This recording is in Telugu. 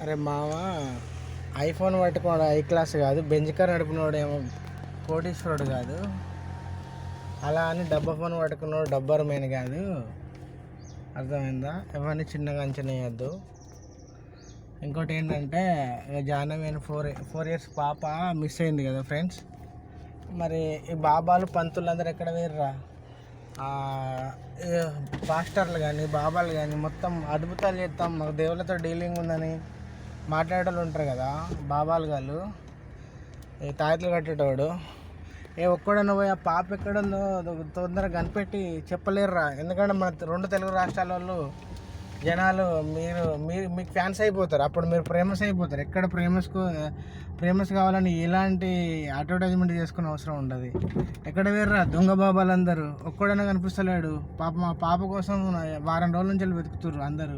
అరే మామ, ఐఫోన్ పట్టుకోడు ఐ క్లాస్ కాదు, బెంజ్ కార్ నడిపినోడు ఏమో కోటీశ్వరుడు కాదు. అలా అని డబ్బా ఫోన్ పట్టుకున్నాడు డబ్బర్ మెయిన్ కాదు. అర్థమైందా? ఎవరిని చిన్నగా అంచనా వేయద్దు. ఇంకోటి ఏంటంటే, జాహ్నవి ఫోర్ ఇయర్స్ పాప మిస్ అయింది కదా ఫ్రెండ్స్. మరి ఈ బాబాలు పంతులు అందరు ఎక్కడ వేర్రా? పాస్టర్లు కానీ బాబాలు కానీ మొత్తం అద్భుతాలు చేస్తాం, మాకు దేవుళ్ళతో డీలింగ్ ఉందని మాట్లాడేటోళ్ళు ఉంటారు కదా బాబాలు గారు, ఈ తాయత్తులు కట్టేటోడు. ఒక్కడన్నా పోయి ఆ పాప ఎక్కడుందో తొందరగా కనిపెట్టి చెప్పలేరురా. ఎందుకంటే మన రెండు తెలుగు రాష్ట్రాల వాళ్ళు జనాలు మీరు మీరు మీకు ఫ్యాన్స్ అయిపోతారు. అప్పుడు మీరు ఫేమస్ అయిపోతారు. ఎక్కడ ఫేమస్ కావాలని ఎలాంటి అడ్వర్టైజ్మెంట్ చేసుకునే అవసరం ఉండదు. ఎక్కడ వేర్రా దొంగ బాబాలు అందరూ, ఒక్కడైనా కనిపిస్తలేడు. పాప మా పాప కోసం వారం రోజుల నుంచి వెతుకుతుర్రు అందరూ.